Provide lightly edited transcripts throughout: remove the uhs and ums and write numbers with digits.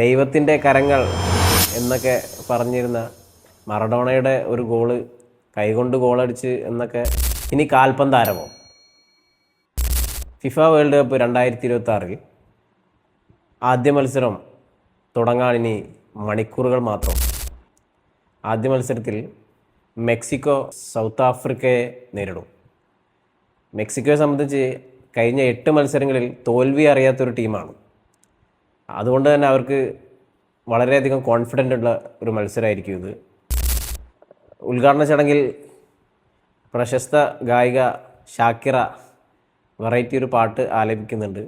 ദൈവത്തിൻ്റെ കരങ്ങൾ എന്നൊക്കെ പറഞ്ഞിരുന്ന മറഡോണയുടെ ഒരു ഗോള് കൈകൊണ്ട് ഗോളടിച്ച് എന്നൊക്കെ ഇനി കാൽപന്താരമോ? ഫിഫ വേൾഡ് കപ്പ് 2026 ആദ്യ മത്സരം തുടങ്ങാൻ ഇനി മണിക്കൂറുകൾ മാത്രം. ആദ്യ മത്സരത്തിൽ മെക്സിക്കോ സൗത്ത് ആഫ്രിക്കയെ നേരിടും. മെക്സിക്കോയെ സംബന്ധിച്ച് കഴിഞ്ഞ 8 മത്സരങ്ങളിൽ തോൽവി അറിയാത്തൊരു ടീമാണ്. അതുകൊണ്ട് തന്നെ അവർക്ക് വളരെയധികം കോൺഫിഡൻ്റ് ഉള്ള ഒരു മത്സരമായിരിക്കും ഇത്. ഉദ്ഘാടന ചടങ്ങിൽ പ്രശസ്ത ഗായിക ഷാക്കിറ വെറൈറ്റി ഒരു പാട്ട് ആലപിക്കുന്നുണ്ട്.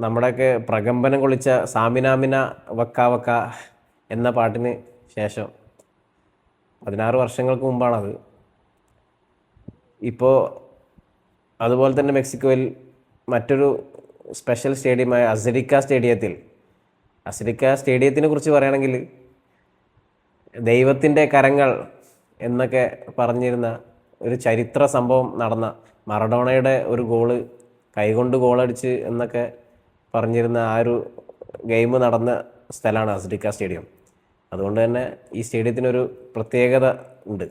നമ്മുടെയൊക്കെ പ്രകമ്പനം കൊള്ളിച്ച സാമിനാമിന വക്ക വക്ക എന്ന പാട്ടിന് ശേഷം 16 വർഷങ്ങൾക്ക് മുമ്പാണത്. ഇപ്പോൾ അതുപോലെ തന്നെ മെക്സിക്കോയിൽ മറ്റൊരു സ്പെഷ്യൽ സ്റ്റേഡിയമായ അസ്രിക്ക സ്റ്റേഡിയത്തിനെ കുറിച്ച് പറയുകയാണെങ്കിൽ ദൈവത്തിൻ്റെ കരങ്ങൾ എന്നൊക്കെ പറഞ്ഞിരുന്ന ഒരു ചരിത്ര സംഭവം നടന്ന മറഡോണയുടെ ഒരു ഗോള് കൈകൊണ്ട് ഗോളടിച്ച് എന്നൊക്കെ പറഞ്ഞിരുന്ന ആ ഒരു ഗെയിം നടന്ന സ്ഥലമാണ് അസ്രിക്ക സ്റ്റേഡിയം. അതുകൊണ്ട് തന്നെ ഈ സ്റ്റേഡിയത്തിനൊരു പ്രത്യേകത ഉണ്ട്.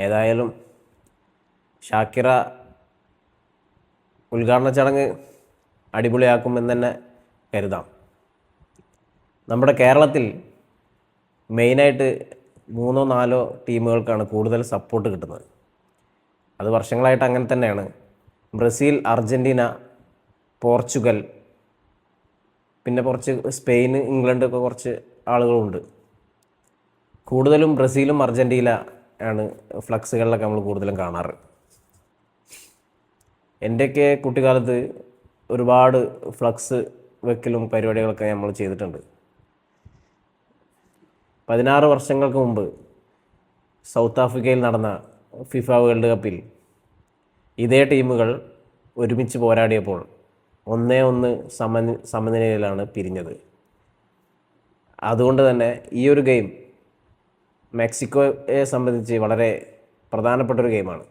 ഏതായാലും ഷാക്കിറ ഉദ്ഘാടന ചടങ്ങ് അടിപൊളിയാക്കുമെന്ന് തന്നെ കരുതാം. നമ്മുടെ കേരളത്തിൽ മെയിനായിട്ട് 3-4 ടീമുകൾക്കാണ് കൂടുതൽ സപ്പോർട്ട് കിട്ടുന്നത്. അത് വർഷങ്ങളായിട്ട് അങ്ങനെ തന്നെയാണ്. ബ്രസീൽ, അർജൻറ്റീന, പോർച്ചുഗൽ, പിന്നെ കുറച്ച് സ്പെയിൻ, ഇംഗ്ലണ്ട് ഒക്കെ കുറച്ച് ആളുകളുണ്ട്. കൂടുതലും ബ്രസീലും അർജൻറ്റീന ആണ് ഫ്ലക്സുകളിലൊക്കെ നമ്മൾ കൂടുതലും കാണാറ്. എൻ്റെയൊക്കെ കുട്ടിക്കാലത്ത് ഒരുപാട് ഫ്ലക്സ് വെക്കലും പരിപാടികളൊക്കെ നമ്മൾ ചെയ്തിട്ടുണ്ട്. 16 വർഷങ്ങൾക്ക് മുമ്പ് സൗത്ത് ആഫ്രിക്കയിൽ നടന്ന ഫിഫ വേൾഡ് കപ്പിൽ ഇതേ ടീമുകൾ ഒരുമിച്ച് പോരാടിയപ്പോൾ 1-1 സമനിലയിലാണ് പിരിഞ്ഞത്. അതുകൊണ്ട് തന്നെ ഈ ഒരു ഗെയിം മെക്സിക്കോയെ സംബന്ധിച്ച് വളരെ പ്രധാനപ്പെട്ടൊരു ഗെയിമാണ്.